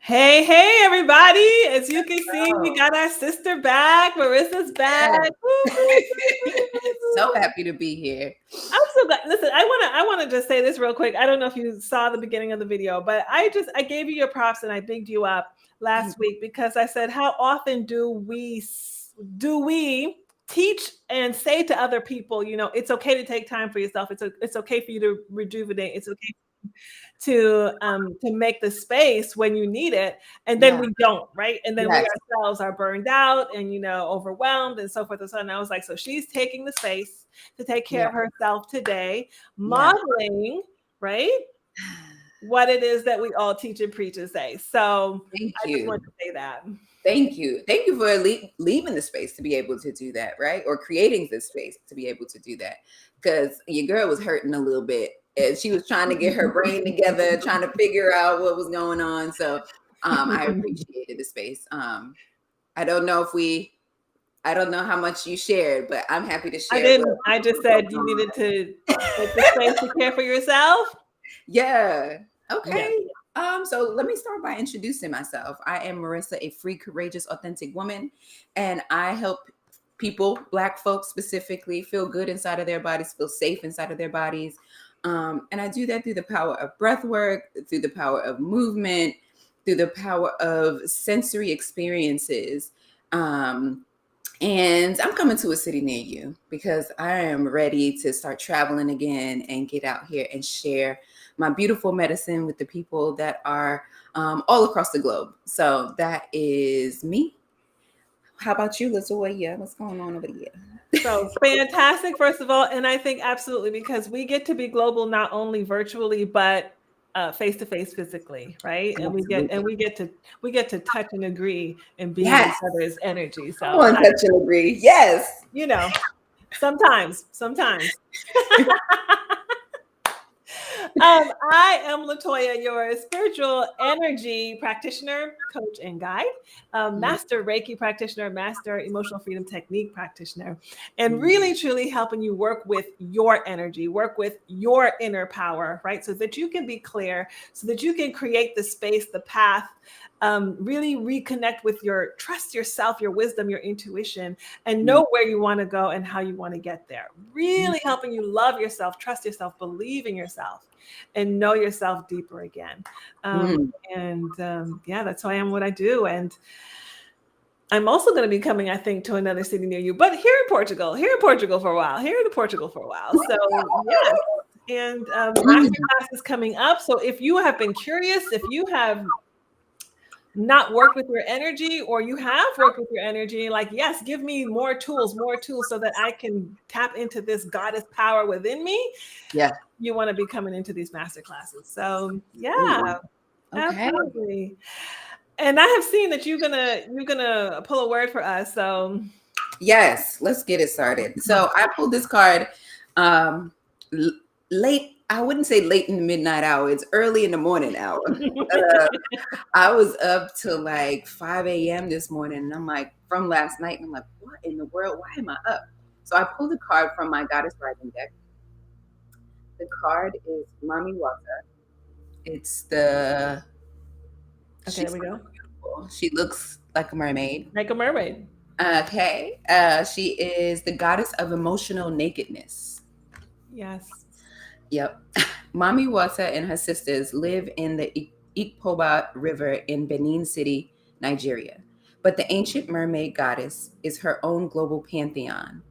Hey, everybody. As you can see, we Oh, got our sister back. Marissa's back. yes. Woo, woo, woo, woo, So woo. happy to be here. I'm so glad. Listen, I wanna just say this real quick. I don't know if you saw the beginning of the video, but I gave you your props and I bigged you up last week because I said, how often do we teach and say to other people, it's okay to take time for yourself. It's okay for you to rejuvenate. It's okay to make the space when you need it, and then Yeah. we don't, right? And then we Yes. ourselves are burned out and overwhelmed and so forth and so on. And I was like, so she's taking the space to take care Yeah. of herself today, Yeah. modeling, right, what it is that we all teach and preach and say. So Thank I just you. wanted to say that. Thank you. Thank you for leaving the space to be able to do that, right? Or creating this space to be able to do that. Because your girl was hurting a little bit. And she was trying to get her brain together, trying to figure out what was going on. So I appreciated the space. I don't know how much you shared, but I'm happy to I share didn't. I just what's said going you on. needed to take the space to care for yourself. Yeah. Yeah. Okay. So let me start by introducing myself. I am Marissa, a free, courageous, authentic woman, and I help people, Black folks specifically, feel good inside of their bodies, feel safe inside of their bodies. And I do that through the power of breath work, through the power of movement, through the power of sensory experiences. And I'm coming to a city near you because I am ready to start traveling again and get out here and share my beautiful medicine with the people that are all across the globe. So that is me. How about you, Latoya? What's going on over here? So fantastic, first of all, and I think absolutely because we get to be global not only virtually but face to face physically, right? And Absolutely. we get to touch and agree and be in Yes. each other's energy. Come So on, touch and agree. Yes. you know, sometimes. I am Latoya, your spiritual energy practitioner, coach, and guide, master Reiki practitioner, master emotional freedom technique practitioner, and really truly helping you work with your energy, work with your inner power, right? So that you can be clear, so that you can create the space, the path, really reconnect with trust yourself, your wisdom, your intuition, and know where you want to go and how you want to get there. Really helping you love yourself, trust yourself, believe in yourself, and know yourself deeper again. Um, Mm. yeah, that's who I am, what I do. And I'm also going to be coming, I think, to another city near you, but here in Portugal for a while, So, yeah. And masterclass is coming up. So if you have been curious, if you have not worked with your energy or you have worked with your energy, like, yes, give me more tools so that I can tap into this goddess power within me, Yeah. you want to be coming into these master classes. So yeah, Absolutely. Okay. absolutely. And I have seen that you're gonna pull a word for us. So Yes, let's get it started. So I pulled this card um l- late, I wouldn't say late in the midnight hour, it's early in the morning hour. I was up till like 5 a.m. this morning, and I'm like, from last night, and I'm like, what in the world? Why am I up? So I pulled a card from my Goddess Rising deck. The card is Mami Wata. It's okay, she's there we so go. beautiful. She looks like a mermaid. Like a mermaid. Okay. She is the goddess of emotional nakedness. Yes. Yep. Mami Wata and her sisters live in the Ikpoba River in Benin City, Nigeria. But the ancient mermaid goddess is her own global pantheon.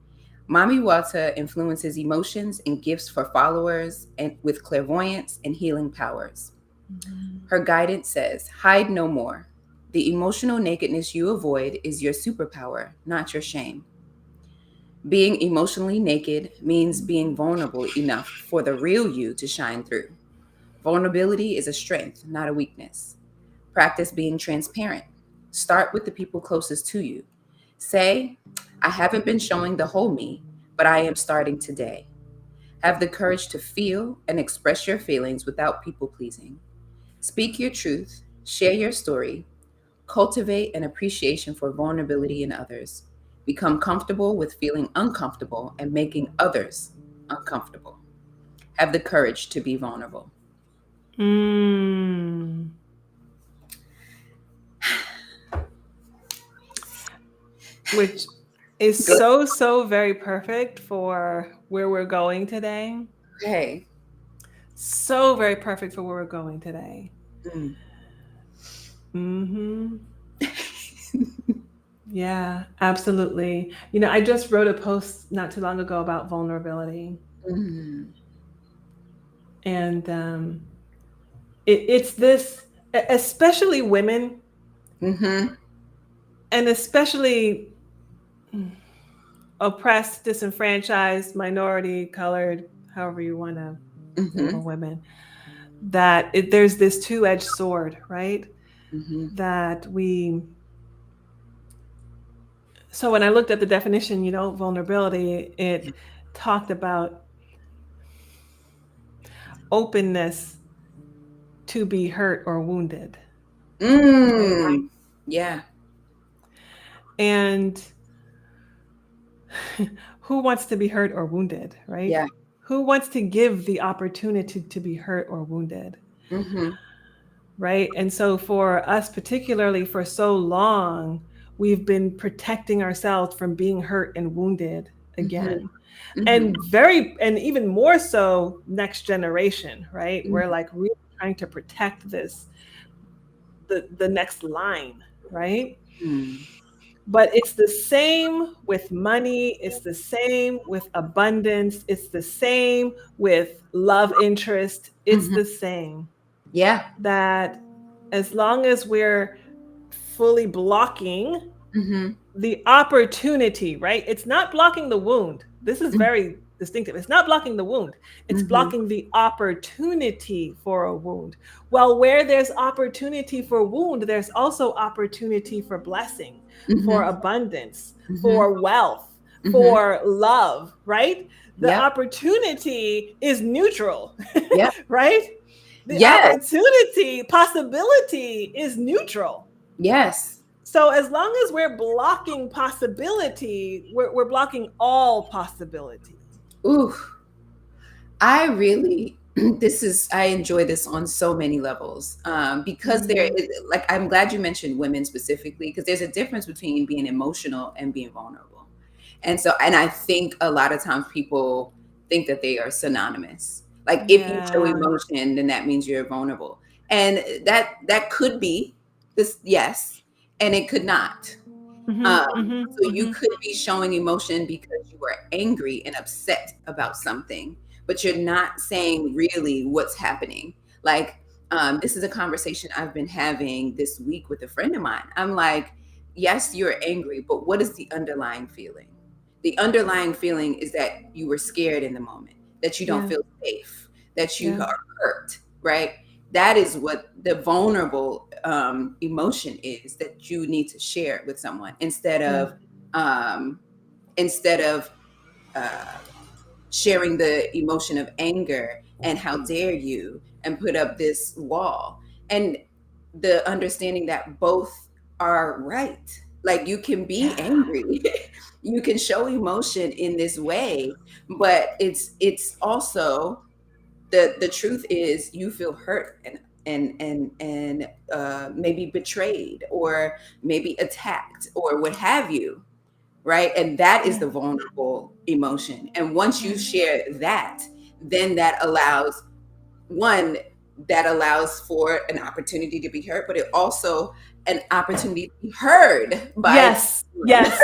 Mami Wata influences emotions and gifts for followers and with clairvoyance and healing powers. Mhm. Her guidance says, hide no more. The emotional nakedness you avoid is your superpower, not your shame. Being emotionally naked means being vulnerable enough for the real you to shine through. Vulnerability is a strength, not a weakness. Practice being transparent. Start with the people closest to you. Say, I haven't been showing the whole me, but I am starting today. Have the courage to feel and express your feelings without people pleasing. Speak your truth, share your story, cultivate an appreciation for vulnerability in others. Become comfortable with feeling uncomfortable and making others uncomfortable. Have the courage to be vulnerable. Mm. which is Good. so very perfect for where we're going today. Okay. So very perfect for where we're going today. Mm. Mm-hmm. Yeah, absolutely. I just wrote a post not too long ago about vulnerability, Mm. and it's this, especially women, Mm-hmm. and especially oppressed, disenfranchised, minority, colored, however you want to Mm-hmm. label women, that there's this two-edged sword, right? Mm-hmm. That we So when I looked at the definition, vulnerability, it talked about openness to be hurt or wounded, right? Mm. Yeah. And who wants to be hurt or wounded, right? Yeah. Who wants to give the opportunity to be hurt or wounded, Mm-hmm. right? And so for us, particularly for so long, we've been protecting ourselves from being hurt and wounded Mm-hmm. again. Mm-hmm. And even more so next generation, right? We're Mm-hmm. like really trying to protect the next line, right? Mm. But it's the same with money, it's the same with abundance, it's the same with love interest, it's Mm-hmm. the same. Yeah. That as long as we're fully blocking Mm-hmm. the opportunity, right? It's not blocking the wound. This is very distinctive. It's not blocking the wound. It's Mm-hmm. blocking the opportunity for a wound. Well, where there's opportunity for wound, there's also opportunity for blessing, for Mm-hmm. abundance, Mm-hmm. for wealth, Mm-hmm. for love, right? The Yep. opportunity is neutral, Yep. right? The Yes. opportunity, possibility is neutral. Yes. So as long as we're blocking possibility, we're blocking all possibility. Ooh. I really I enjoy this on so many levels, because there Mm, is, like, I'm glad you mentioned women specifically, because there's a difference between being emotional and being vulnerable. And I think a lot of times people think that they are synonymous. Like, if you show yeah. emotion, then that means you're vulnerable. And that could be this, yes, and it could not. Hmm. So you could be showing emotion because you are angry and upset about something, but you're not saying really what's happening. Like, this is a conversation I've been having this week with a friend of mine. I'm like, yes, you're angry, but what is the underlying feeling? The underlying feeling is that you were scared in the moment, that you don't Yeah. feel safe, that you Yeah. are hurt, right? That is what the vulnerable emotion is that you need to share with someone, Yeah. um, instead of uh, sharing the emotion of anger and how dare you, and put up this wall. And the understanding that both are right. Like, you can be Yeah. angry, you can show emotion in this way, but it's also, the truth is, you feel hurt and maybe betrayed, or maybe attacked, or what have you, right? And that is Yeah. the vulnerable emotion. And once Yeah. you share that, then one that allows for an opportunity to be heard, but it also an opportunity to be heard by Yes. someone. Yes.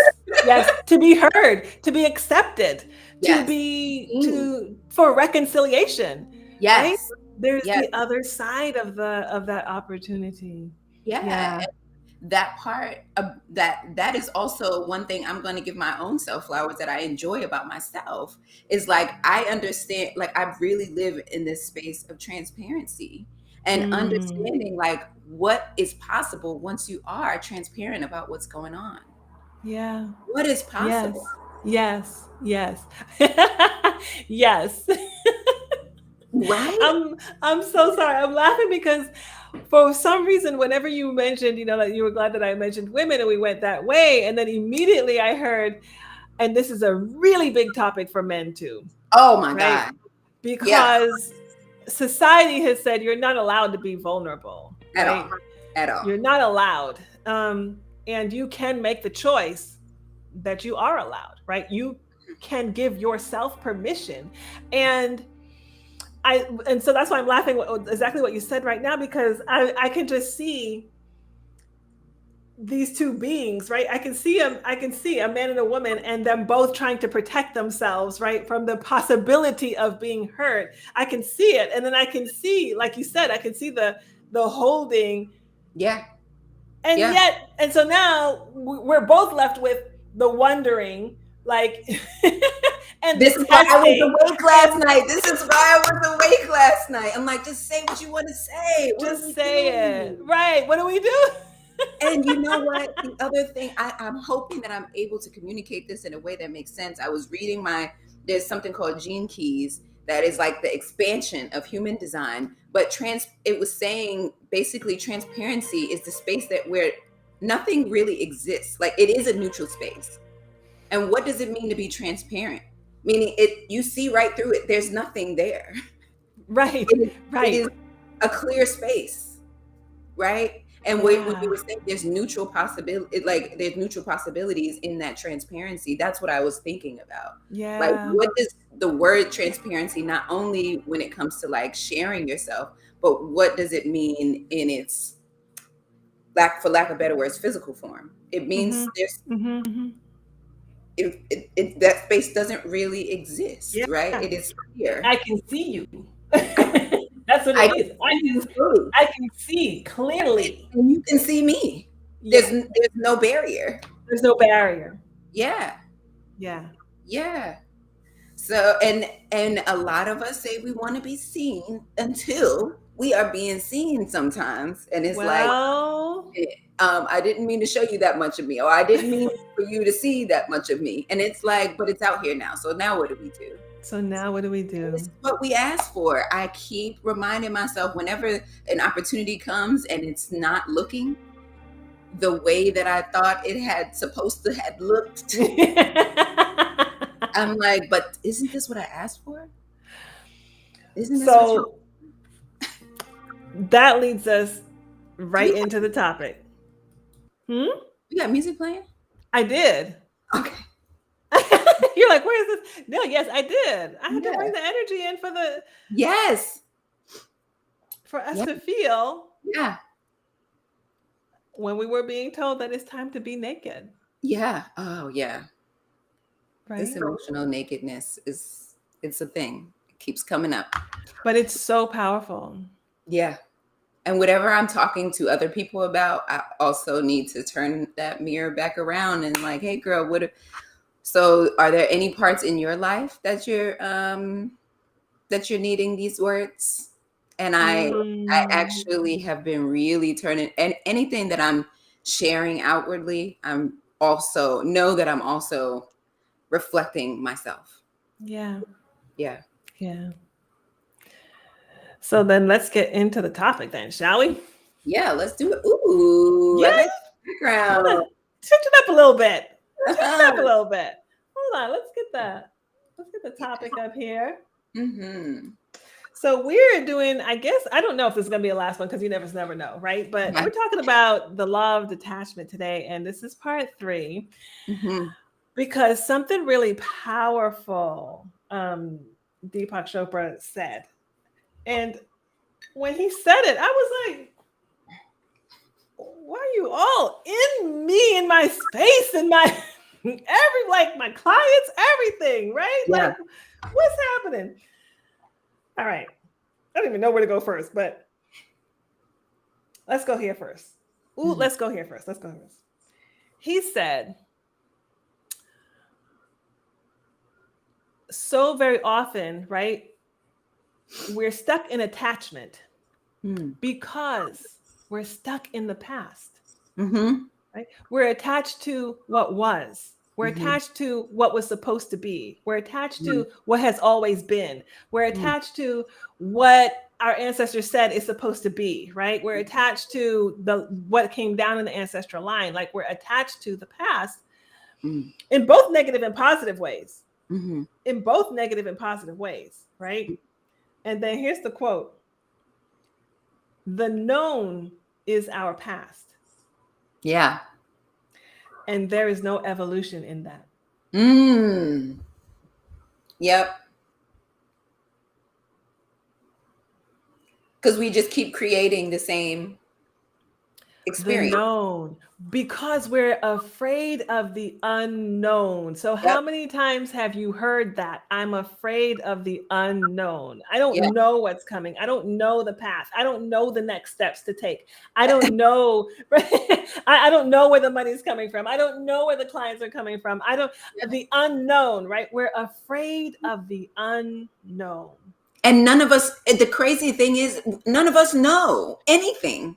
Yes. To be heard, to be accepted, to Yes. be Mm. to for reconciliation, right? Yes. There's Yes. the other side of that opportunity. Yeah. Yeah. That part of that is also one thing I'm going to give my own self flowers that I enjoy about myself, is like, I understand, like, I really live in this space of transparency and Mm. understanding, like, what is possible once you are transparent about what's going on. Yeah. What is Yes. possible, Yes. Yes. Yes. right? I'm so sorry. I'm laughing because for some reason, whenever you mentioned, that you were glad that I mentioned women and we went that way, and then immediately I heard, and this is a really big topic for men too, Oh my right? God. Yeah. Because society has said you're not allowed to be vulnerable, At all. right? At all. You're not allowed. And you can make the choice that you are allowed, right? You can give yourself permission. And so that's why I'm laughing exactly what you said right now, because I can just see these two beings, right? I can see a man and a woman, and them both trying to protect themselves, right, from the possibility of being hurt. I can see it. And then I can see, like you said, I can see the holding. Yeah. And Yeah. yet, and so now we're both left with the wondering, like, and the This is why I was testing. awake last And night. This is why I was awake last night. I'm like, just say what you want to say. What do just we say it. do? Right. What do we do? And you know what? The other thing, I'm hoping that I'm able to communicate this in a way that makes sense. I was reading there's something called Gene Keys that is like the expansion of human design, but it was saying basically transparency is the space where nothing really exists. Like it is a neutral space. And what does it mean to be transparent? Meaning you see right through it. There's nothing there. Right. It is Right. a clear space, right? And when Yeah. you were saying there's neutral possibility, like there's neutral possibilities in that transparency, that's what I was thinking about. Like, Yeah. what does the word transparency, not only when it comes to like sharing yourself, but what does it mean in its for lack of better words, physical form? It Mm-hmm. means there's Mm-hmm. that space doesn't really Yeah. exist, right? It is here. I can see you. I, That's what I it can is. see you fully, I can see clearly. and you can see me. Yeah. There's no barrier. There's no barrier. Yeah, Yeah. yeah. So and a lot of us say we want to be seen until we are being seen sometimes, and it's like, Well, I didn't mean to show you that much of me, or I didn't mean for you to see that much of me, and it's like, but it's out here now. So now what do we do? so now what do we do? This is what we asked for. I keep reminding myself whenever an opportunity comes and it's not looking the way that I thought it had supposed to have looked. I'm like, but isn't this what I asked for? Isn't this what you So that leads us do? right into the topic. You got music playing? I did. Okay. You're like, where is this? No, yes, I did. I had to Yeah. bring the energy in Yes. for us Yeah. to feel Yeah. when we were being told that it's time to be naked. Yeah. Oh yeah. Right. This emotional nakedness it's a thing. It keeps coming up. But it's so powerful. Yeah. And whatever I'm talking to other people about, I also need to turn that mirror back around and like, hey girl, so are there any parts in your life that you're needing these words? And I actually have been really turning, and anything that I'm sharing outwardly, I'm also know that I'm also reflecting myself. Yeah. Yeah. Yeah. So then let's get into the topic then, shall we? Yeah, let's do it. Ooh, Yeah. I like the background. Switch it up a little bit. Switch it Uh-huh. up a little bit. Hold on. Let's get the topic up here. Mm-hmm. So we're doing, I guess, I don't know if this is going to be a last one because you never know, right? But Yeah. we're talking about the law of detachment today. And this is part 3 Mm-hmm. because something really powerful Deepak Chopra said. And when he said it, I was like, why are you all in me, in my space, in my my clients, everything, right? Yeah. Like, what's happening? All right. I don't even know where to go first, but let's go here first. Let's go here first. He said, so very often, right, we're stuck in attachment because we're stuck in the past. Mm-hmm. Right? We're attached to what was. We're attached to what was supposed to be. We're attached to what has always been. We're attached to what our ancestors said is supposed to be, right? We're attached to what came down in the ancestral line. Like we're attached to the past in both negative and positive ways. In both negative and positive ways, right? And then here's the quote. The known is our past. Yeah. And there is no evolution in that. Mm. Yep. Because we just keep creating the same The experience. known, because we're afraid of the unknown. So, how Yep. many times have you heard that? I'm afraid of the unknown. I Yeah. don't know what's coming. I don't know the path. I don't know the next steps to take. I don't know. I don't know where the money's coming from. I don't know where the clients are coming from. I don't, the unknown, right? We're afraid of the unknown. And none of us, the crazy thing is, none of us know anything.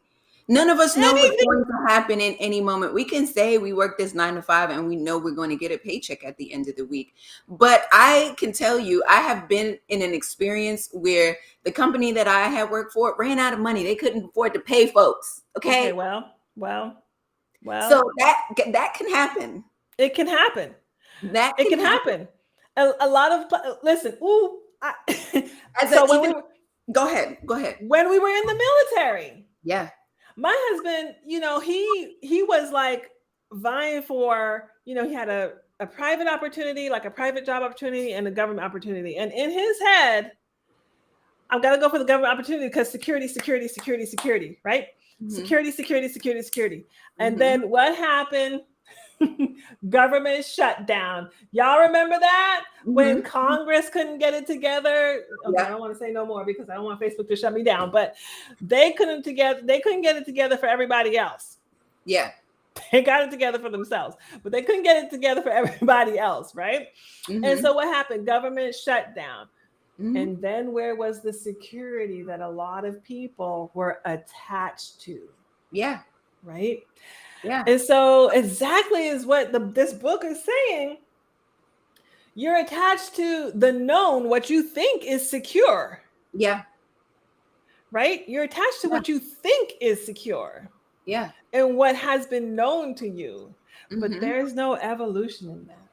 None of us know what's Anything. going to happen in any moment. We can say we work this 9 to 5 and we know we're going to get a paycheck at the end of the week. But I can tell you, I have been in an experience where the company that I had worked for ran out of money. They couldn't afford to pay folks. Okay. Okay, well. So that can happen. It can happen. That It can can happen. happen. A lot of listen. Ooh, As so a, even go ahead. when we were in the military, Yeah. my husband, he was like vying for, he had a private opportunity, like a private job opportunity, and a government opportunity, and in his head, I've got to go for the government opportunity because security, right? Mm-hmm. Security. And then what happened? Government shutdown. Y'all remember that? When Congress couldn't get it together? Okay, I don't want to say no more because I don't want Facebook to shut me down, but they couldn't get it together for everybody else. Yeah. They got it together for themselves, but they couldn't get it together for everybody else, right? And so what happened? Government shutdown. And then where was the security that a lot of people were attached to? Yeah. Right? Yeah. And so exactly is what this book is saying. You're attached to the known, what you think is secure. Yeah. Right? You're attached to what you think is secure. Yeah. And what has been known to you. But there's no evolution in that.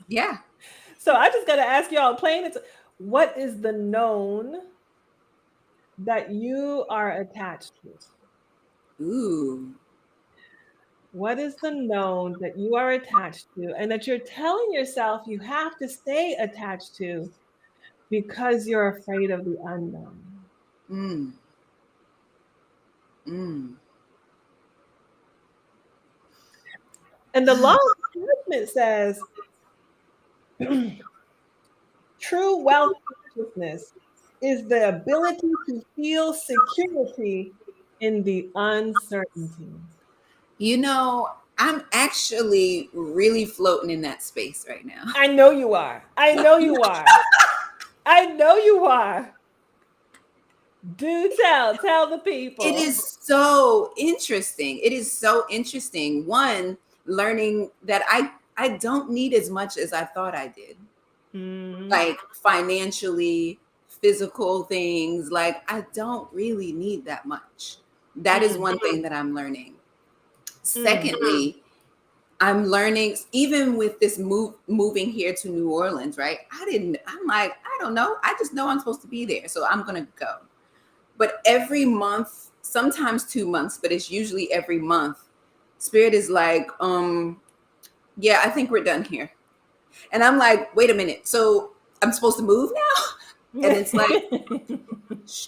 Yeah. So I just got to ask y'all plain, what is the known that you are attached to? Ooh. What is the known that you are attached to and that you're telling yourself you have to stay attached to because you're afraid of the unknown? And the law of attachment says true wealth consciousness is the ability to feel security in the uncertainty. I'm actually really floating in that space right now. I know you are. I know you are. Do tell the people. It is so interesting. One, learning that I don't need as much as I thought I did. Like financially, physical things. Like I don't really need that much. That is one thing that I'm learning. Secondly, I'm learning, even with this moving here to New Orleans, right? I'm like, I don't know. I just know I'm supposed to be there. So I'm going to go. But every month, sometimes 2 months, but it's usually every month, Spirit is like, yeah, I think we're done here. And I'm like, wait a minute. So I'm supposed to move now? And it's like,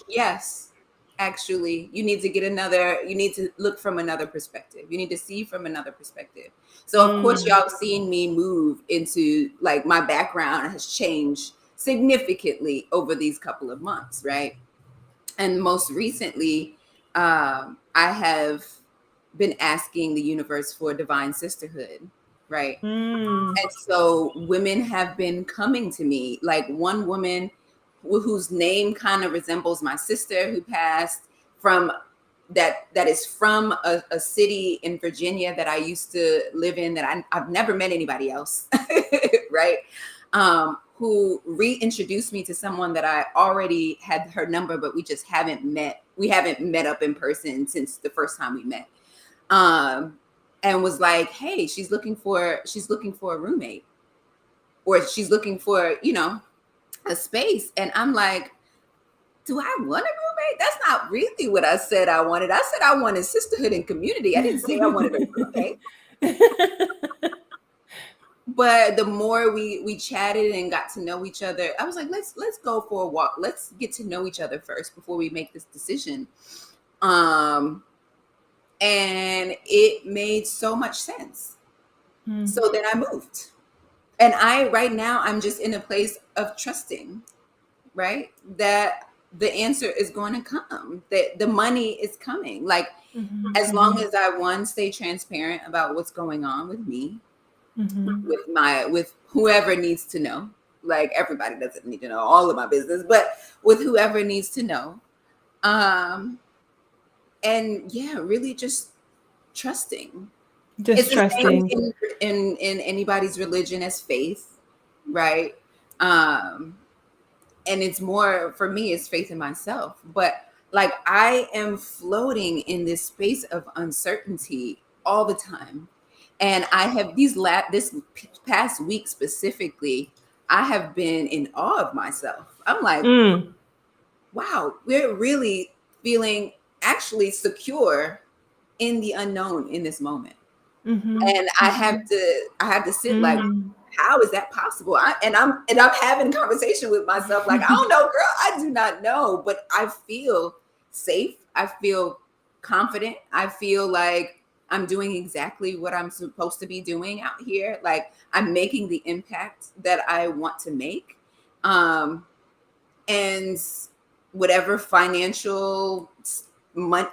yes, actually, you need to look from another perspective. You need to see from another perspective. So of course, y'all have seen me move into, like, my background has changed significantly over these couple of months, right? And most recently, I have been asking the universe for divine sisterhood, right? And so women have been coming to me, like one woman whose name kind of resembles my sister who passed from that is from a city in Virginia that I used to live in, that I've never met anybody else, right? Who reintroduced me to someone that I already had her number, but we just haven't met. We haven't met up in person since the first time we met. And was like, hey, she's looking for a roommate, or she's looking for, a space. And I'm like, do I want a roommate? That's not really what I said I wanted. I said I wanted sisterhood and community. I didn't say I wanted a roommate. But the more we chatted and got to know each other, I was like, let's go for a walk. Let's get to know each other first before we make this decision. And it made so much sense. So then I moved. And right now, I'm just in a place of trusting, right? That the answer is going to come, that the money is coming. Like, as long as I, stay transparent about what's going on with me, with whoever needs to know. Like, everybody doesn't need to know all of my business, but with whoever needs to know. And yeah, really just trusting. Just It's trusting. the same in anybody's religion as faith, right? And it's more, for me, it's faith in myself. But like, I am floating in this space of uncertainty all the time. And I have this past week specifically, I have been in awe of myself. I'm like, wow, we're really feeling actually secure in the unknown in this moment. And I have to sit like, how is that possible? I'm having a conversation with myself like, I don't know, girl, I do not know, but I feel safe. I feel confident. I feel like I'm doing exactly what I'm supposed to be doing out here. Like, I'm making the impact that I want to make. And whatever financial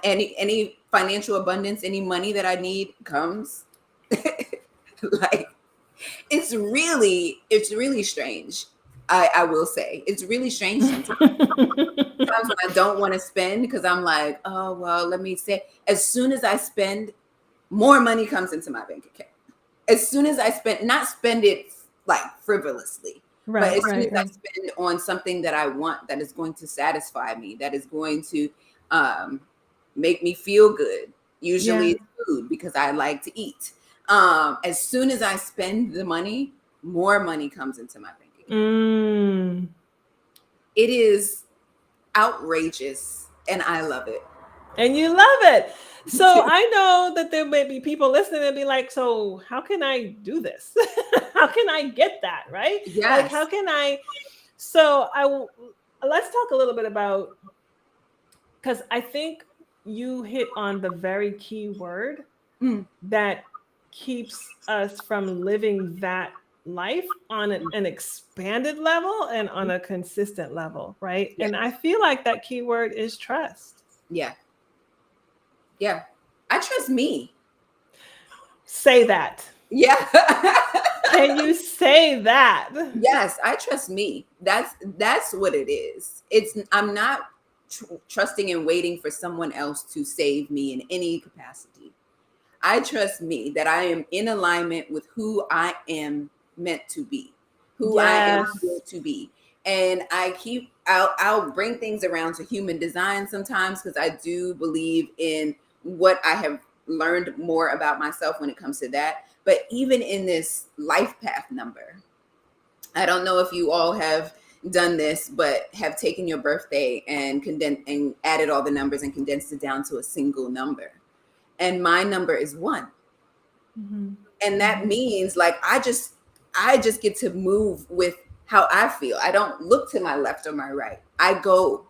any financial abundance, any money that I need comes. Like, it's really strange. I will say it's really strange sometimes. Sometimes when I don't want to spend, because I'm like, oh well, let me say, as soon as I spend, more money comes into my bank account. As soon as I not spend it like frivolously, but as soon as I spend on something that I want, that is going to satisfy me, that is going to make me feel good. Usually it's food, because I like to eat. As soon as I spend the money, more money comes into my bank account. It is outrageous, and I love it. And you love it. So I know that there may be people listening and be like, so how can I do this? How can I get that? Right? Yes. Like, how can I? So let's talk a little bit about, because I think you hit on the very key word that keeps us from living that life on an expanded level and on a consistent level, right? And I feel like that key word is trust. Yeah. I trust me. Say that. Yeah. Can you say that? Yes, I trust me. That's what it is. I'm not trusting and waiting for someone else to save me in any capacity. I trust me, that I am in alignment with who I am meant to be, who I am built to be. And I'll bring things around to human design sometimes, because I do believe in what I have learned more about myself when it comes to that. But even in this life path number, I don't know if you all have done this, but have taken your birthday and added all the numbers and condensed it down to a single number. And my number is 1. And that means, like, I just get to move with how I feel. I don't look to my left or my right. I go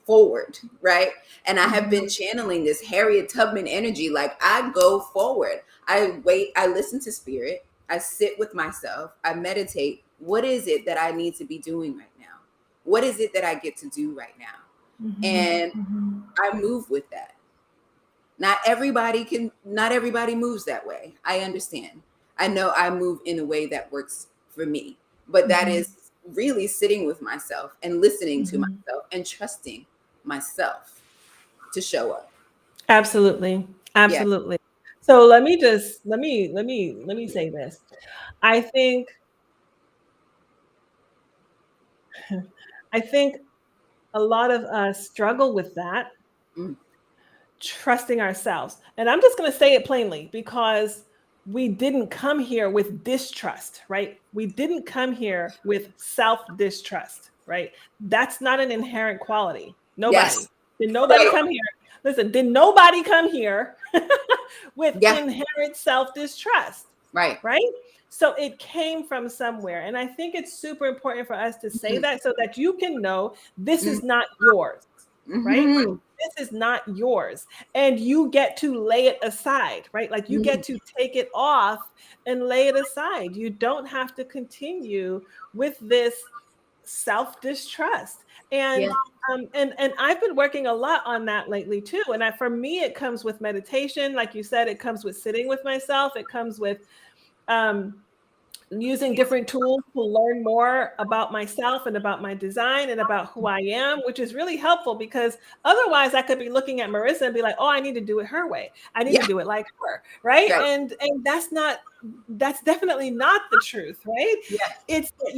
forward, right? And I have been channeling this Harriet Tubman energy. Like, I go forward. I wait. I listen to spirit. I sit with myself. I meditate. What is it that I need to be doing right now? What is it that I get to do right now? And I move with that. Not everybody moves that way. I understand. I know I move in a way that works for me, but that is really sitting with myself and listening to myself and trusting myself to show up. Absolutely. Absolutely. Yeah. So let me say this. I think a lot of us struggle with that. Trusting ourselves. And I'm just going to say it plainly, because we didn't come here with distrust, right? We didn't come here with self-distrust. right? That's not an inherent quality. Nobody. Yes. Did nobody Right. come here? Listen, did nobody come here with Yeah. inherent self-distrust, Right. right? So it came from somewhere. And I think it's super important for us to say Mm-hmm. that so that you can know this is not yours, right? Mm-hmm. This is not yours. And you get to lay it aside, right? Like you Mm-hmm. get to take it off and lay it aside. You don't have to continue with this self-distrust. Yeah. And I've been working a lot on that lately too. And for me, it comes with meditation. Like you said, it comes with sitting with myself. It comes with um, using different tools to learn more about myself and about my design and about who I am, which is really helpful because otherwise I could be looking at Marissa and be like, oh, I need to do it her way. I need to Yeah. do it like her. Right. Right. And that's definitely not the truth, right? Yeah. It's that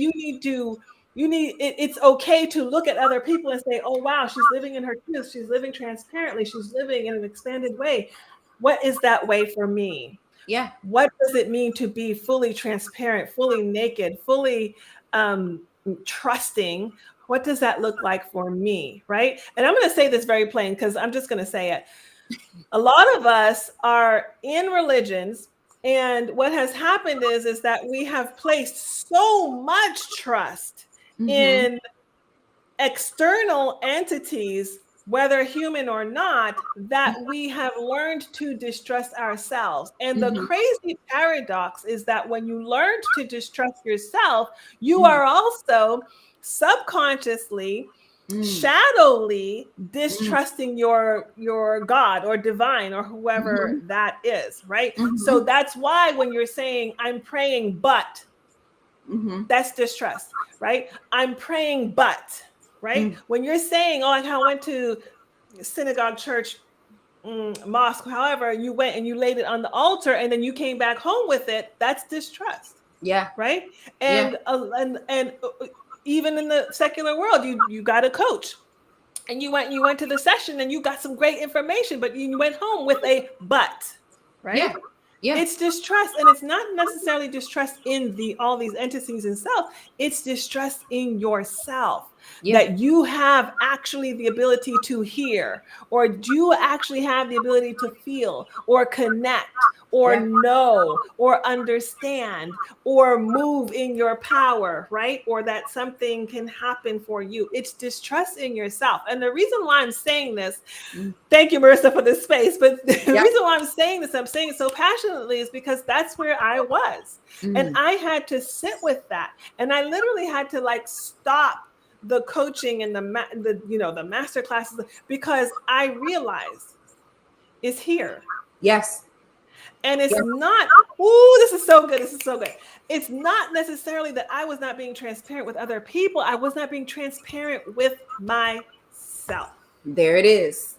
it's okay to look at other people and say, oh, wow, she's living in her truth. She's living transparently. She's living in an expanded way. What is that way for me? Yeah. What does it mean to be fully transparent, fully naked, fully trusting? What does that look like for me? Right. And I'm going to say this very plain because I'm just going to say it. A lot of us are in religions. And what has happened is that we have placed so much trust Mm-hmm. in external entities, whether human or not, that we have learned to distrust ourselves. And the Mm-hmm. crazy paradox is that when you learned to distrust yourself, you Mm-hmm. are also subconsciously, Mm-hmm. shadowly distrusting your God or divine or whoever Mm-hmm. that is, right? Mm-hmm. So that's why when you're saying I'm praying but, Mm-hmm. that's distrust, right? I'm praying but, right? Mm-hmm. When you're saying, oh, I went to synagogue, church, mosque, however, you went and you laid it on the altar and then you came back home with it, that's distrust, Yeah. right? Yeah. And even in the secular world, you got a coach and you went to the session and you got some great information, but you went home with a but, right? Yeah. Yeah. It's distrust, and it's not necessarily distrust in all these entities and self. It's distrust in yourself Yeah. that you have actually the ability to hear, or do you actually have the ability to feel, or connect, or Yeah. know, or understand, or move in your power, right? Or that something can happen for you. It's distrust in yourself, and the reason why I'm saying this. Mm. Thank you, Marissa, for this space. But the Yeah. reason why I'm saying this, I'm saying it so passionately, is because that's where I was. And Mm. I had to sit with that. And I literally had to like stop the coaching and the master classes because I realized it's here. Yes. And it's Yeah. not, ooh, this is so good. This is so good. It's not necessarily that I was not being transparent with other people. I was not being transparent with myself. There it is.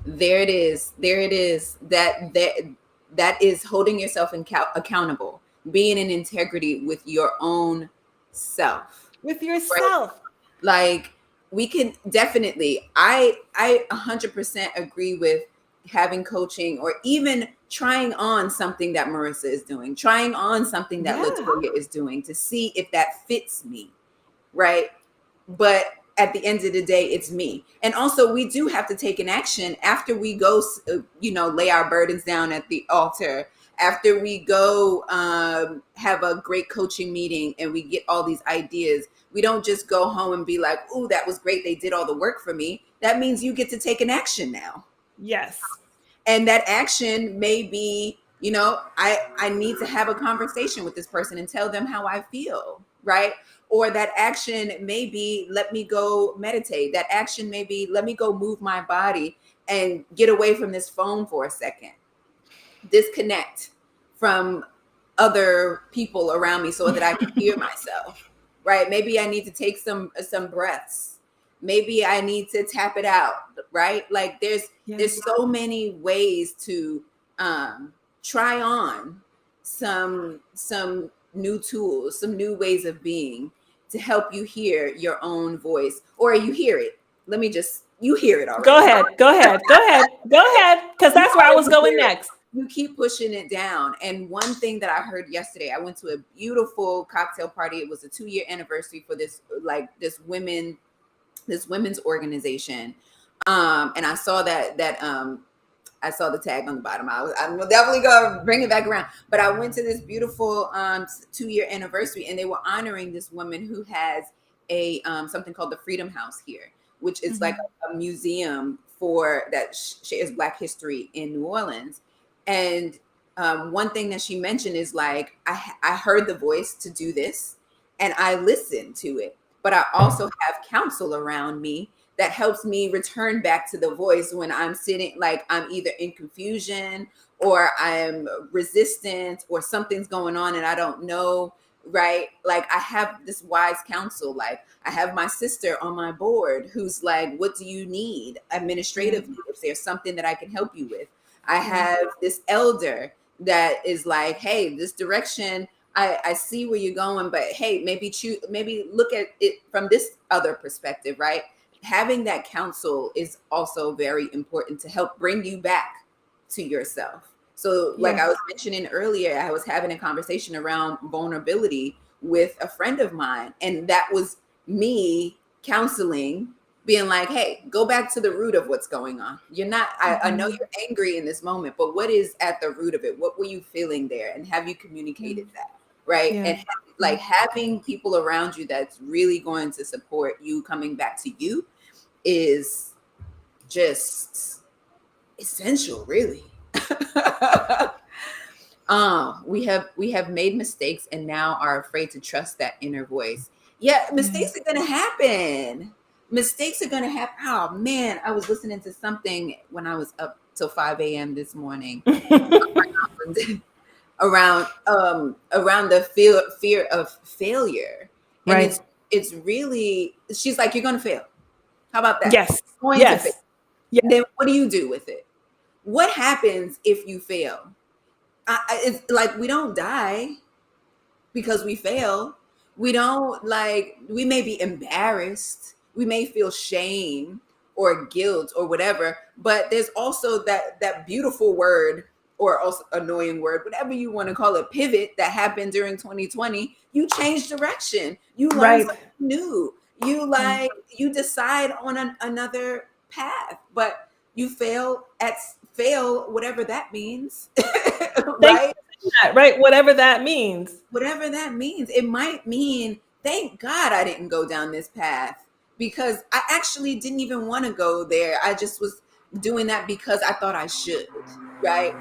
There it is. There it is. That is holding yourself accountable, being in integrity with your own self. With Right? yourself. Like we can definitely. I 100% agree with having coaching or even trying on something that Marissa is doing, trying on something that Yeah. Latoya is doing to see if that fits me, right? But at the end of the day, it's me. And also, we do have to take an action after we go, lay our burdens down at the altar. After we go have a great coaching meeting and we get all these ideas, we don't just go home and be like, "Ooh, that was great. They did all the work for me." That means you get to take an action now. Yes. And that action may be, I need to have a conversation with this person and tell them how I feel, right? Or that action may be, let me go meditate. That action may be, let me go move my body and get away from this phone for a second. Disconnect from other people around me so that I can hear myself, right? Maybe I need to take some breaths. Maybe I need to tap it out, right? Like there's so many ways to try on some new tools, some new ways of being to help you hear your own voice, or you hear it. You hear it already. Go ahead. Because that's where I was going next. you keep pushing it down. And one thing that I heard yesterday, I went to a beautiful cocktail party. It was a 2-year anniversary for this women's organization. And I saw that I saw the tag on the bottom. I'm definitely gonna bring it back around. But I went to this beautiful 2-year anniversary, and they were honoring this woman who has a something called the Freedom House here, which is like a museum for that shares Black history in New Orleans. And one thing that she mentioned is like, I heard the voice to do this, and I listened to it, but I also have counsel around me that helps me return back to the voice when I'm sitting, like I'm either in confusion or I'm resistant or something's going on and I don't know, right? Like I have this wise counsel. Like I have my sister on my board who's like, what do you need administratively? If there's something that I can help you with. I have this elder that is like, hey, this direction, I see where you're going, but hey, maybe look at it from this other perspective, right? Having that counsel is also very important to help bring you back to yourself. So like I was mentioning earlier, I was having a conversation around vulnerability with a friend of mine, and that was me counseling, being like, hey, go back to the root of what's going on. You're not, I know you're angry in this moment, but what is at the root of it? What were you feeling there? And have you communicated that? Right. And like having people around you that's really going to support you coming back to you is just essential, really. We have made mistakes and now are afraid to trust that inner voice. Yeah, mistakes are gonna happen. Mistakes are gonna happen. Oh man, I was listening to something when I was up till 5 a.m. this morning. around the fear of failure. And it's really, she's like, you're gonna fail. How about that? Yes. Going to fail. Then what do you do with it? What happens if you fail? It's like we don't die because we fail. We don't, like, we may be embarrassed. We may feel shame or guilt or whatever, but there's also that beautiful word, or also annoying word, whatever you want to call it, pivot, that happened during 2020. You change direction. You learn something new. You decide on another path, but you fail whatever that means. Right? Right. Whatever that means. Whatever that means. It might mean, thank God I didn't go down this path, because I actually didn't even want to go there. I just was doing that because I thought I should, right?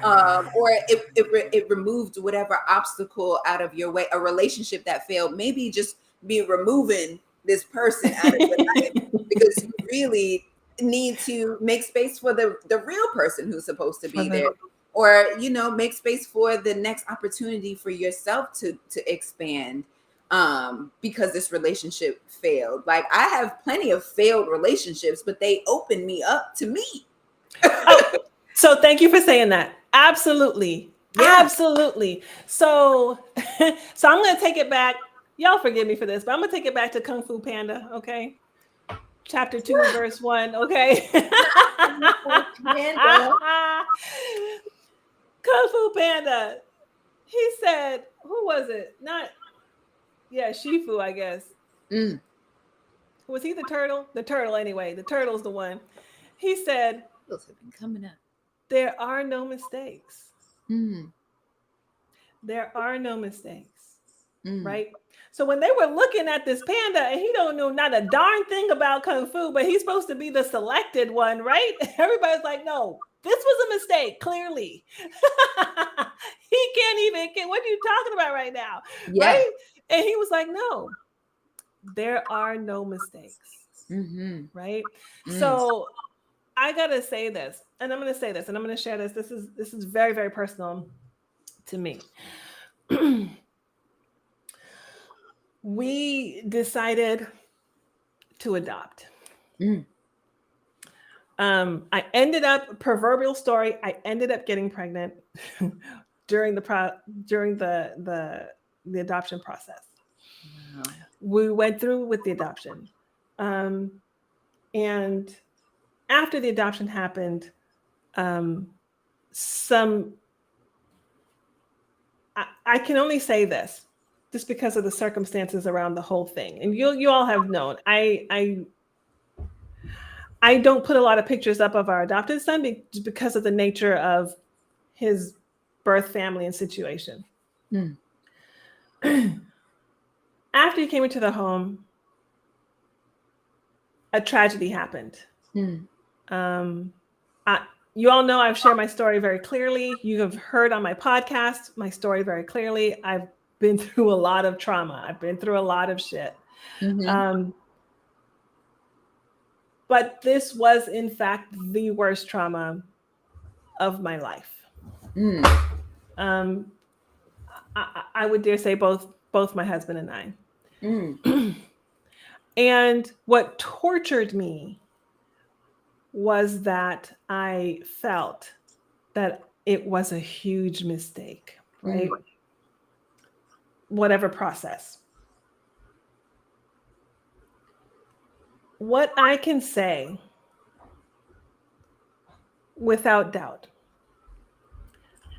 Or it removed whatever obstacle out of your way. A relationship that failed, maybe just be removing this person out of your life because you really need to make space for the real person who's supposed to be there. Or, make space for the next opportunity for yourself to expand, because this relationship failed. Like I have plenty of failed relationships, but they opened me up to me. So thank you for saying that. Absolutely. Yeah. Absolutely. So I'm going to take it back. Y'all forgive me for this, but I'm going to take it back to Kung Fu Panda. Okay. Chapter 2, verse 1. Okay. Kung Fu Panda. He said, who was it? Shifu, I guess. Was he the turtle? The turtle, anyway. The turtle's the one. He said, those have been coming up. There are no mistakes. There are no mistakes. Right? So when they were looking at this panda, and he don't know not a darn thing about Kung Fu, but he's supposed to be the selected one, right? Everybody's like, no, this was a mistake, clearly. He can't even, what are you talking about right now? Yeah. Right? And he was like, no, there are no mistakes. Right? So I got to say this, and I'm going to say this, and I'm going to share this. This is very, very personal to me. We decided to adopt. I ended up, proverbial story, I ended up getting pregnant during the adoption process. Wow. We went through with the adoption. And after the adoption happened, some, I can only say this just because of the circumstances around the whole thing. And you all have known, I don't put a lot of pictures up of our adopted son because of the nature of his birth family and situation. Mm. After he came into the home, a tragedy happened. Mm. I, you all know I've shared my story very clearly. You have heard on my podcast my story very clearly. I've been through a lot of trauma. I've been through a lot of shit. Mm-hmm. But this was, in fact, the worst trauma of my life. Mm. Um, I would dare say both my husband and I. Mm. And what tortured me was that I felt that it was a huge mistake, right? Mm. Whatever process. What I can say without doubt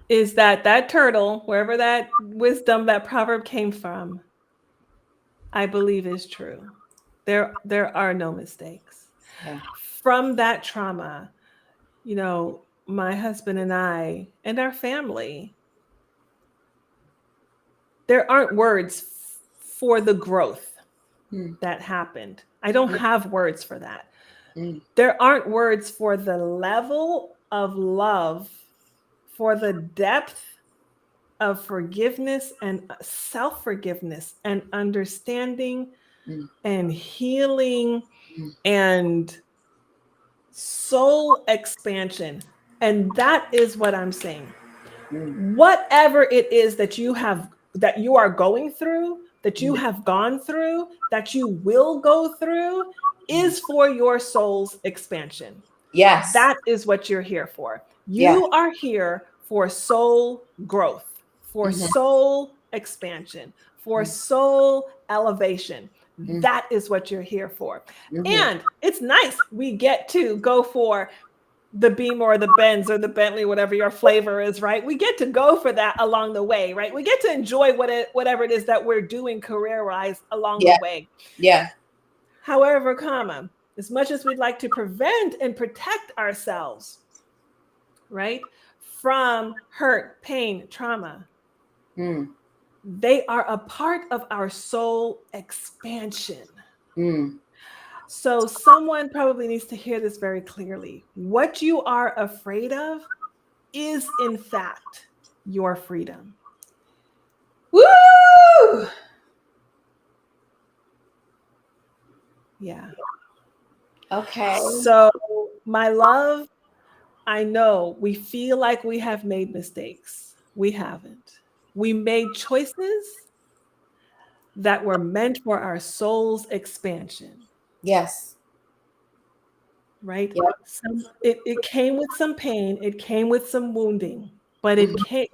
is that that turtle, wherever that wisdom, that proverb came from, I believe is true. There are no mistakes. Yeah. From that trauma, you know, my husband and I and our family, there aren't words for the growth Mm. that happened. I don't have words for that. Mm. There aren't words for the level of love, for the depth of forgiveness and self-forgiveness and understanding Mm. and healing Mm. and soul expansion. And that is what I'm saying. Mm. Whatever it is that you are going through, that you Mm. have gone through, that you will go through, Mm. is for your soul's expansion. Yes. That is what you're here for. Yeah. You are here for soul growth, for Mm-hmm. soul expansion, for soul elevation. Mm. That is what you're here for. Mm-hmm. And it's nice we get to go for the Beamer or the Benz or the Bentley, whatever your flavor is, right? We get to go for that along the way, right? We get to enjoy whatever it is that we're doing career-wise along the Yeah. way. Yeah. However, as much as we'd like to prevent and protect ourselves, right, from hurt, pain, trauma, Mm. they are a part of our soul expansion. Mm. So someone probably needs to hear this very clearly. What you are afraid of is, in fact, your freedom. Woo! Yeah. Okay. So, my love, I know we feel like we have made mistakes. We haven't. We made choices that were meant for our soul's expansion, Yes. right? Yep. It came with some pain, it came with some wounding, but it Mm-hmm. came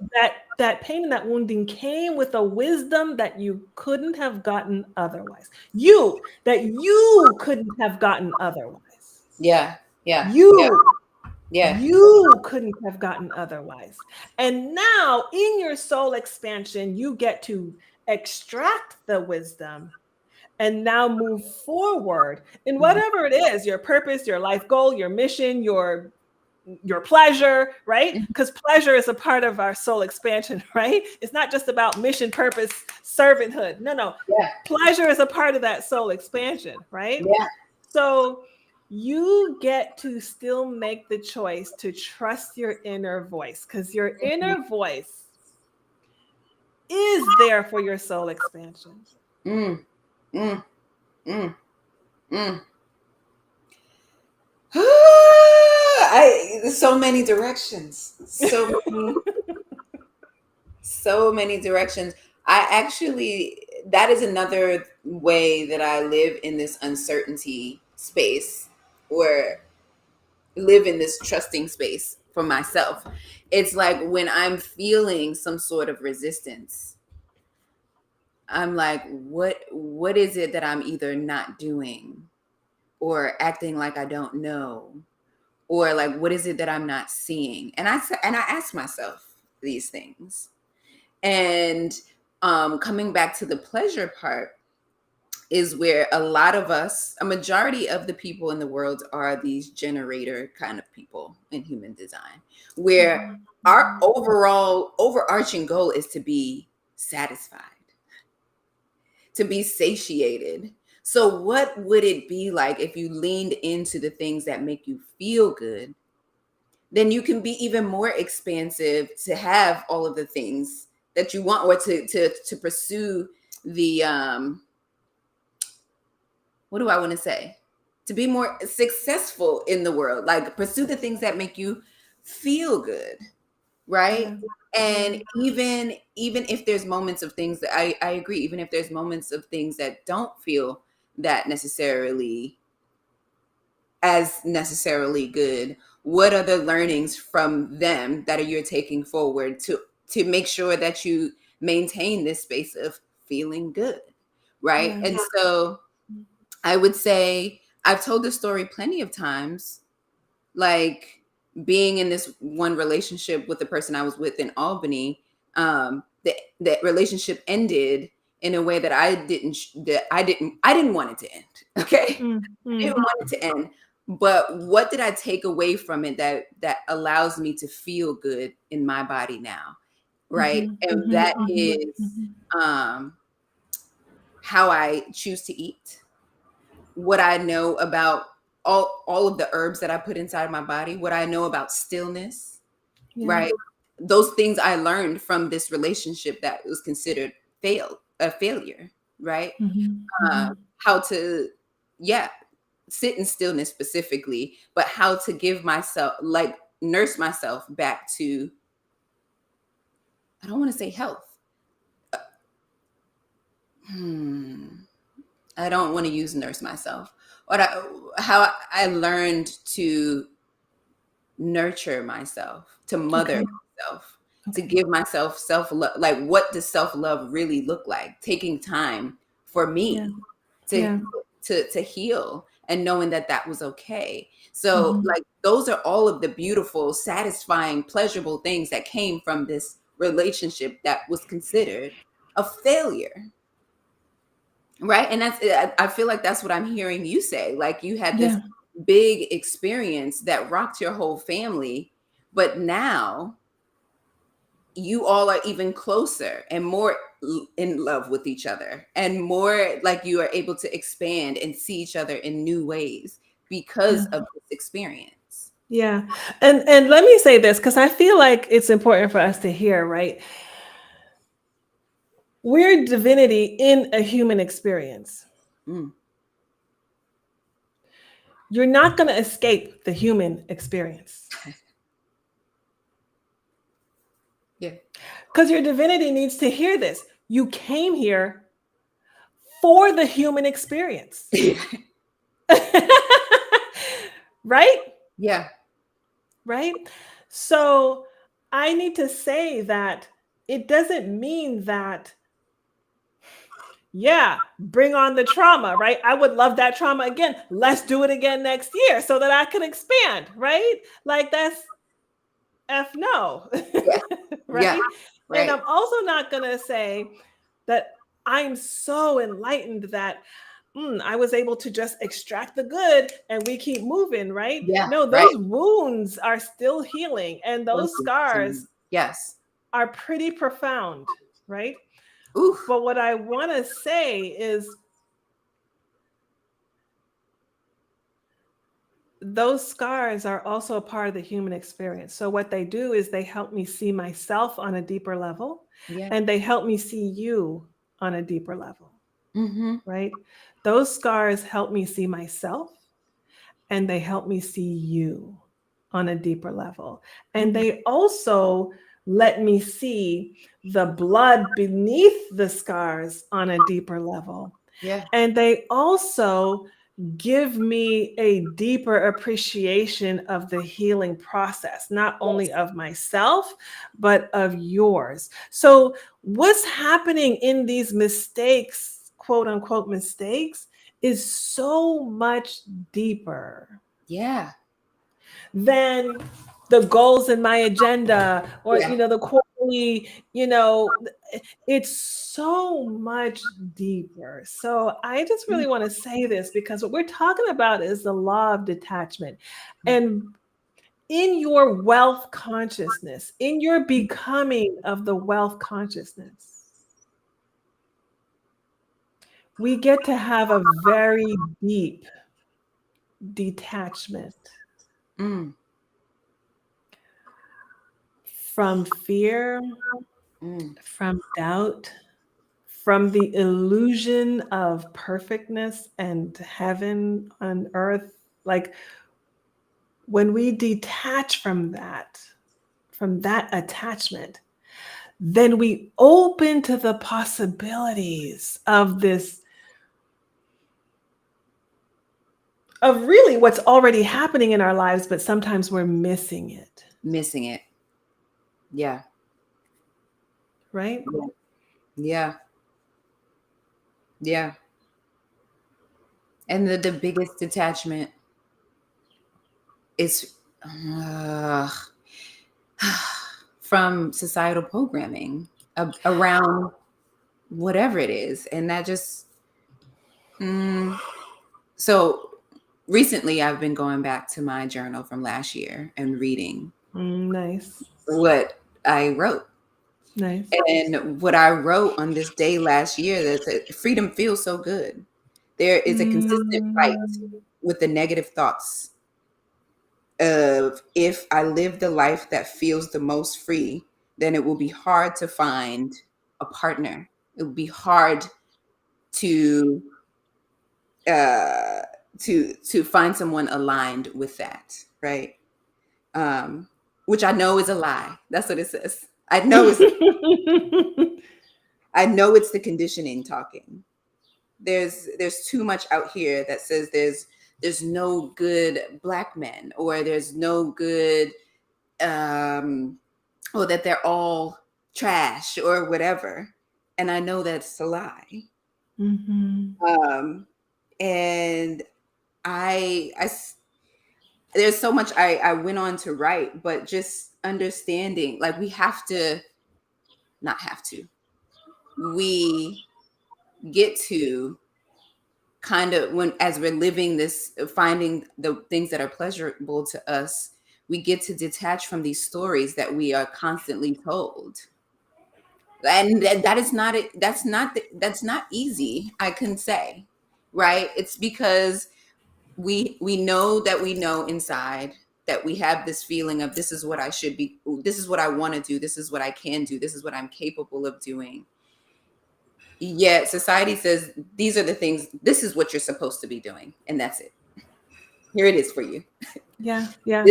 that pain and that wounding came with a wisdom that you couldn't have gotten otherwise. You couldn't have gotten otherwise. Yeah. Yeah. Yeah. You Yeah. you couldn't have gotten otherwise. And now in your soul expansion, you get to extract the wisdom and now move forward in Mm-hmm. whatever it is, your purpose, your life goal, your mission, your pleasure, right? Mm-hmm. Because pleasure is a part of our soul expansion, right? It's not just about mission, purpose, servanthood. No. Yeah. Pleasure is a part of that soul expansion, right? Yeah. So you get to still make the choice to trust your inner voice, because your Mm-hmm. inner voice is there for your soul expansion. Mm. Mm. Mm. Mm. So many directions. So many directions. I actually, that is another way that I live in this uncertainty space, or live in this trusting space for myself. It's like when I'm feeling some sort of resistance, I'm like, what is it that I'm either not doing or acting like I don't know or like what is it that I'm not seeing? And I ask myself these things. And coming back to the pleasure part is where a lot of us, a majority of the people in the world are these generator kind of people in human design, where our overall overarching goal is to be satisfied, to be satiated. So what would it be like if you leaned into the things that make you feel good? Then you can be even more expansive to have all of the things that you want, or to pursue the what do I want to say? To be more successful in the world, like pursue the things that make you feel good, right? Yeah. And even if there's moments of things that I agree, even if there's moments of things that don't feel that necessarily good, what are the learnings from them that you're taking forward to make sure that you maintain this space of feeling good, right? Yeah. And so I would say I've told this story plenty of times, like being in this one relationship with the person I was with in Albany. That relationship ended in a way that I didn't want it to end. Okay, I didn't want it to end. But what did I take away from it that allows me to feel good in my body now, right? And that is um, how I choose to eat, what I know about all of the herbs that I put inside my body, what I know about stillness, Yeah. right? Those things I learned from this relationship that was considered a failure, right? How to, yeah, sit in stillness specifically, but how to give myself, like, nurse myself back to, I don't want to say health. I don't want to use nurse myself. How I learned to nurture myself, to mother Okay. myself, to Okay. give myself self-love. Like, what does self-love really look like? Taking time for Yeah. me to Yeah. to heal, and knowing that that was okay. So Mhm. like those are all of the beautiful, satisfying, pleasurable things that came from this relationship that was considered a failure. Right. And I feel like that's what I'm hearing you say. Like you had this Yeah. big experience that rocked your whole family, but now you all are even closer and more in love with each other, and more like you are able to expand and see each other in new ways because Yeah. of this experience. Yeah. And let me say this because I feel like it's important for us to hear, right? We're divinity in a human experience. Mm, You're not going to escape the human experience yeah. because your divinity needs to hear this. You came here for the human experience. Right? Yeah. Right? So I need to say that it doesn't mean that, yeah, bring on the trauma, right? I would love that trauma again. Let's do it again next year so that I can expand, right? Like that's F no, Yeah. Yeah. right? And Right. I'm also not going to say that I'm so enlightened that I was able to just extract the good and we keep moving, right? Yeah. No, Right. those wounds are still healing and those scars Yes. are pretty profound, right? Ooh. But what I want to say is those scars are also a part of the human experience. So what they do is they help me see myself on a deeper level Yeah. and they help me see you on a deeper level, Mm-hmm. right? Those scars help me see myself and they help me see you on a deeper level. And Mm-hmm. they also let me see the blood beneath the scars on a deeper level. Yeah. And they also give me a deeper appreciation of the healing process, not only Yes. of myself, but of yours. So, what's happening in these mistakes, quote unquote mistakes, is so much deeper. Yeah. than the goals in my agenda, or Yeah. the quarterly, you know it's so much deeper. So I just really want to say this, because what we're talking about is the law of detachment. And in your wealth consciousness, in your becoming of the wealth consciousness, we get to have a very deep detachment Mm, from fear, mm, from doubt, from the illusion of perfectness and heaven on earth. Like, when we detach from that attachment, then we open to the possibilities of this, of really what's already happening in our lives, but sometimes we're missing it, missing it. Yeah. right? Yeah. Yeah. And the biggest detachment is uh, from societal programming around whatever it is. And that just, mm, so recently I've been going back to my journal from last year and reading Nice. what I wrote. Nice. And what I wrote on this day last year, that said, freedom feels so good. There is a consistent fight Mm, with the negative thoughts of, if I live the life that feels the most free, then it will be hard to find a partner. It will be hard to uh to find someone aligned with that, right? Um which I know is a lie. That's what it says. I know it's the conditioning talking. There's too much out here that says there's no good black men, or there's no good or that they're all trash or whatever. And I know that's a lie. mhm. Um, and there's so much I went on to write, but just understanding, like, we have to, not have to, we get to kind of, when, as we're living this, finding the things that are pleasurable to us, we get to detach from these stories that we are constantly told. And that is not it. That's not easy, I can say, right? It's because we know that we know inside that we have this feeling of, this is what I should be, this is what I want to do, this is what I can do, this is what I'm capable of doing. Yet society says, these are the things, this is what you're supposed to be doing, and that's it. Here it is for you. Yeah, yeah.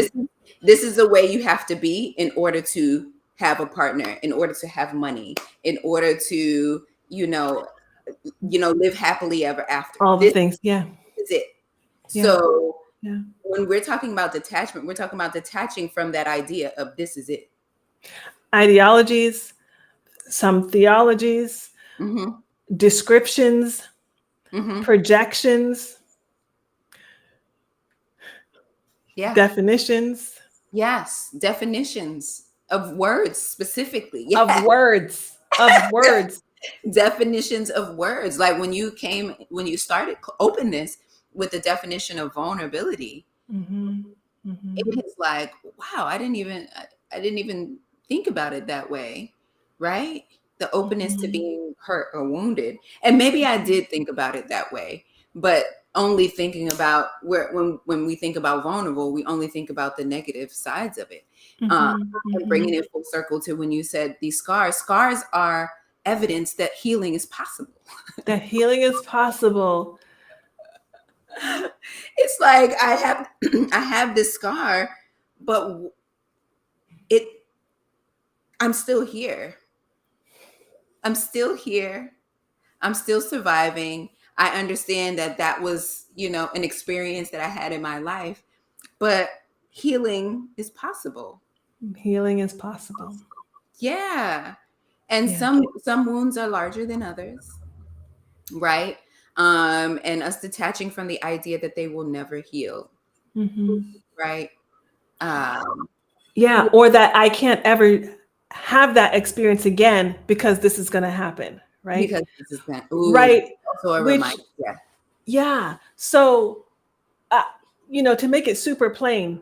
This is the way you have to be in order to have a partner, in order to have money, in order to, live happily ever after. All the This things. Yeah, is it. yeah, So yeah. when we're talking about detachment, we're talking about detaching from that idea of, this is it. Ideologies, some theologies, Mm-hmm. descriptions, Mm-hmm. projections, Yeah. definitions Yes. Definitions of words specifically. of Yeah. words, of words. Definitions of words. Like, when you started openness with the definition of vulnerability, Mm-hmm, mm-hmm, it is like, wow, I didn't even think about it that way, right? The openness to mm-hmm, being hurt or wounded. And maybe I did think about it that way, but only thinking about, where, when we think about vulnerable, we only think about the negative sides of it. um, mm-hmm, and mm-hmm. bringing it full circle to when you said, these scars are evidence that healing is possible. That healing is possible. It's like, I have I have this scar, but it I'm still here. I'm still here. I'm still surviving. I understand that that was, an experience that I had in my life, but healing is possible. Healing is possible. Yeah. And Yeah. some wounds are larger than others, right? And us detaching from the idea that they will never heal, Mm-hmm. right? Um, Yeah, or that I can't ever have that experience again because this is going to happen, right? because this is that. Ooh, Right. also a Which, reminder. Yeah. yeah. So, uh, to make it super plain,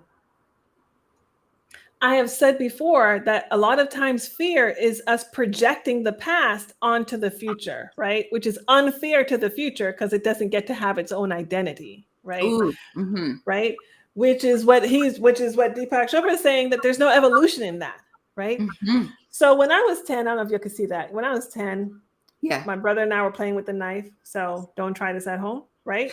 I have said before that a lot of times fear is us projecting the past onto the future, right? Which is unfair to the future because it doesn't get to have its own identity, right? Ooh. Mm-hmm. Right? Which is what Deepak Chopra is saying, that there's no evolution in that, right? Mm-hmm. So when I was 10, I don't know if you could see that. When I was 10, Yeah. my brother and I were playing with the knife. So don't try this at home, right?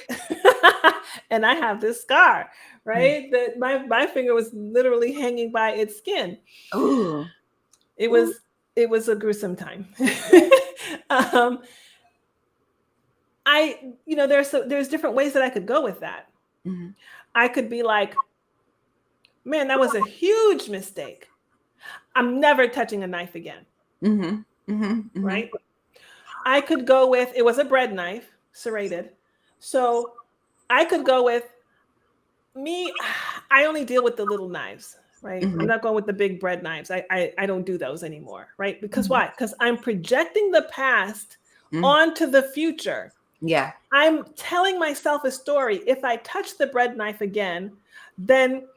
And I have this scar, right? That my finger was literally hanging by its skin. Ooh. It Ooh. was it was a gruesome time. um, there's different ways that I could go with that. Mm-hmm. I could be like, man, that was a huge mistake. I'm never touching a knife again, Mm-hmm. Mm-hmm. Mm-hmm. right? I could go with, it was a bread knife, serrated. So I could go with, me, I only deal with the little knives, right? I'm Mm-hmm. not going with the big bread knives. I don't do those anymore, right? Because Mm-hmm. why? Because I'm projecting the past Mm. onto the future. Yeah. I'm telling myself a story. If I touch the bread knife again, then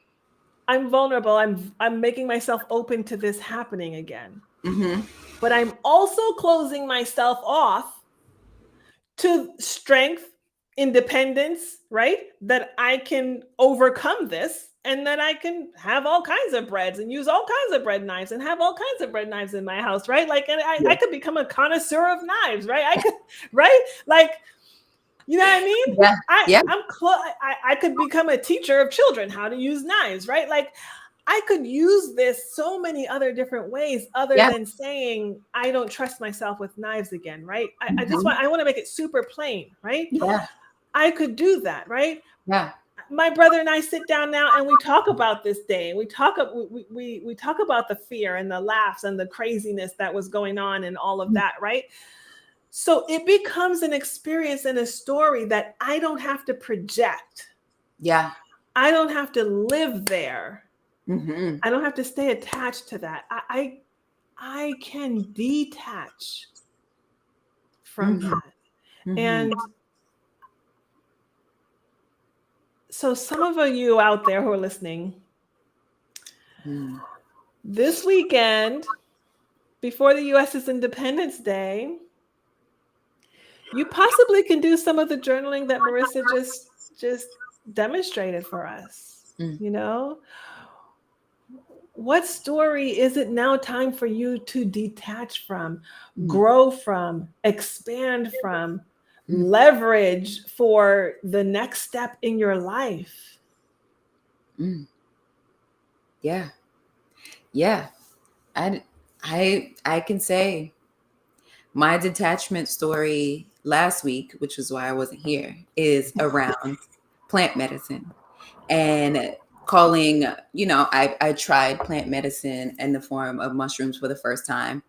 I'm vulnerable. I'm making myself open to this happening again. Mm-hmm. But I'm also closing myself off to strength, independence, right? That I can overcome this and that I can have all kinds of breads and use all kinds of bread knives and have all kinds of bread knives in my house, right? Like, and I Yeah. could become a connoisseur of knives, right? I could, right? Like, you know what I mean? Yeah. Yeah. I could become a teacher of children how to use knives, right? Like, I could use this so many other different ways other Yeah. than saying I don't trust myself with knives again, right? Mm-hmm. I want to make it super plain, right? Yeah. I could do that, right? Yeah. My brother and I sit down now and we talk about this day. We talk about the fear and the laughs and the craziness that was going on and all of that, right? So it becomes an experience and a story that I don't have to project. Yeah. I don't have to live there. Mm-hmm. I don't have to stay attached to that. I can detach from Mm-hmm. that. Mm-hmm. And so some of you out there who are listening, Mm-hmm. this weekend, before the US's Independence Day, you possibly can do some of the journaling that Marissa just demonstrated for us. Mm. You know, what story is it now time for you to detach from, Mm. grow from, expand from, Mm. leverage for the next step in your life? Mm. Yeah. Yeah. I I can say my detachment story last week, which is why I wasn't here, is around plant medicine and calling, I tried plant medicine in the form of mushrooms for the first time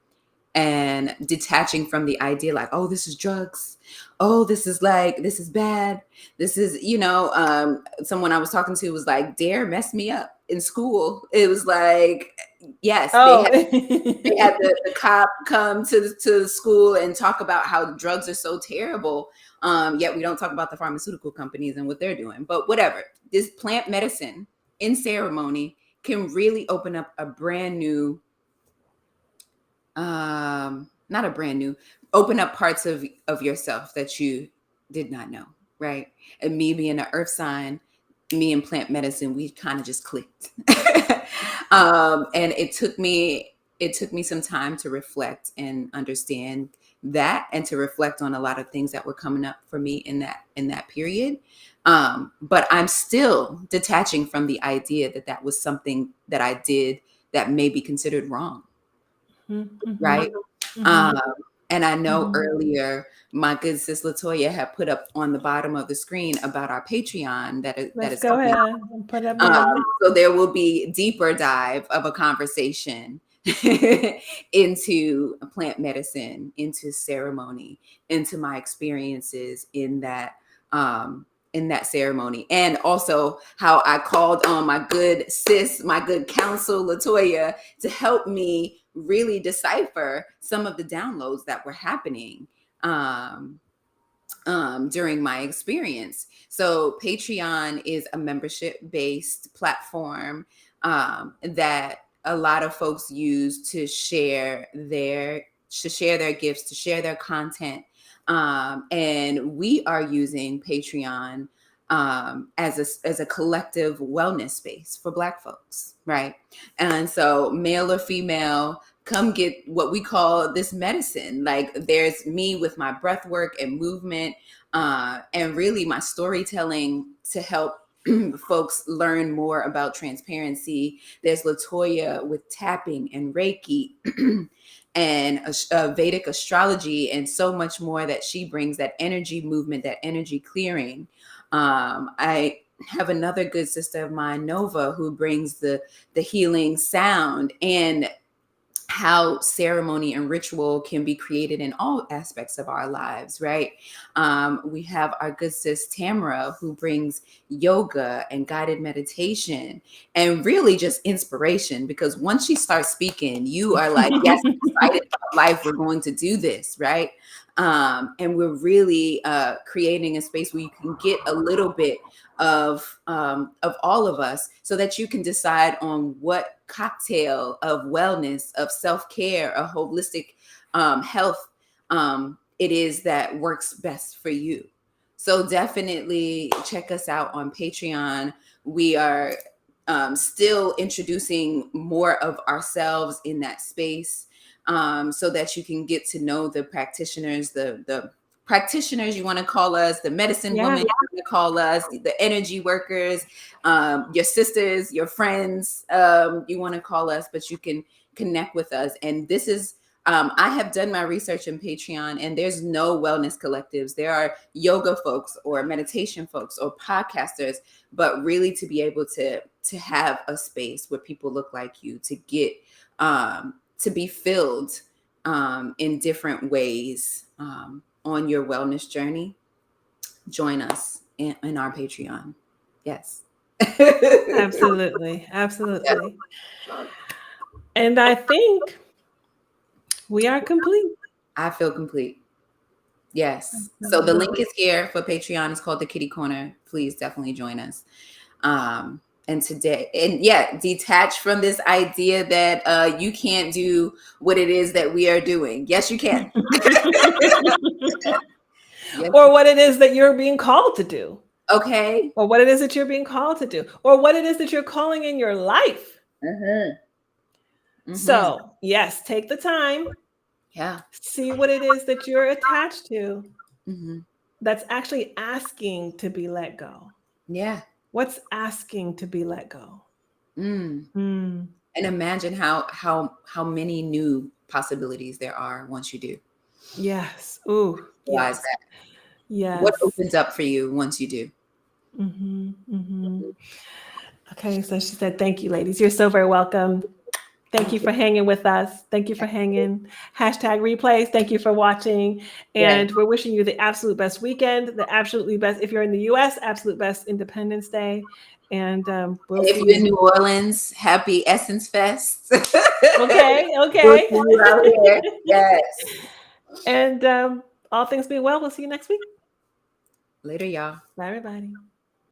and detaching from the idea like, oh, this is drugs. Oh, this is bad. This is, someone I was talking to was like, dare mess me up in school. It was like, yes, Oh, they had the cop come to the school and talk about how drugs are so terrible. Yet we don't talk about the pharmaceutical companies and what they're doing. But whatever, this plant medicine in ceremony can really open up a brand new, not a brand new, open up parts of yourself that you did not know, right? And me being an earth sign, me and plant medicine, we kind of just clicked. And it took me some time to reflect and understand that, and to reflect on a lot of things that were coming up for me in that period. But I'm still detaching from the idea that that was something that I did that may be considered wrong, mm-hmm, right? mm-hmm, Um, and I know mm-hmm. earlier my good sis Latoya had put up on the bottom of the screen about our Patreon that Let's is go coming. ahead and put up there. So there will be deeper dive of a conversation into plant medicine, into ceremony, into my experiences um, in that ceremony. And also how I called on my good sis, my good counsel, Latoya, to help me really decipher some of the downloads that were happening during my experience. So Patreon is a membership-based platform that a lot of folks use to share their gifts, to share their content. And we are using Patreon as a collective wellness space for Black folks, right? And so male or female, come get what we call this medicine. Like there's me with my breath work and movement, and really my storytelling to help folks learn more about transparency. There's Latoya with tapping and Reiki and Vedic astrology and so much more that she brings, that energy movement, that energy clearing. I have another good sister of mine, Nova, who brings the healing sound and how ceremony and ritual can be created in all aspects of our lives, right? We have our good sis Tamara, who brings yoga and guided meditation and really just inspiration, because once she starts speaking, you are like, yes, I'm excited about life. We're going to do this, right? And we're really creating a space where you can get a little bit of all of us, so that you can decide on what cocktail of wellness, of self-care, of holistic health it is that works best for you. So definitely check us out on Patreon. We are still introducing more of ourselves in that space, so that you can get to know the practitioners, the practitioners, you want to call us, the medicine women, you want to call us, the energy workers, your sisters, your friends, you want to call us, but you can connect with us. And this is, I have done my research in Patreon, and there's no wellness collectives. There are yoga folks or meditation folks or podcasters, but really to be able to have a space where people look like you, to get, to be filled in different ways, on your wellness journey, join us in our Patreon. Yes. Absolutely. Absolutely. And I think we are complete. I feel complete. Yes. So the link is here for Patreon. It's called the Kitty Corner. Please definitely join us. And today, and detach from this idea that you can't do what it is that we are doing. Yes, you can. Yes. Or what it is that you're being called to do. Okay. Or what it is that you're being called to do. Or what it is that you're calling in your life. So, yes, take the time. Yeah. See what it is that you're attached to. That's actually asking to be let go. Yeah. What's asking to be let go? And imagine how many new possibilities there are once you do. Yes. Ooh. Yes. That. Yes. What opens up for you once you do? Okay. So she said, thank you, ladies. You're so very welcome. Thank you for hanging with us. Thank you for hanging. #replays. Thank you for watching. And we're wishing you the absolute best weekend, the absolutely best, if you're in the US, absolute best Independence Day. And we'll see if you're in New Orleans, happy Essence Fest. Okay. We'll see you out here. Yes. And all things being well, we'll see you next week. Later, y'all. Bye, everybody.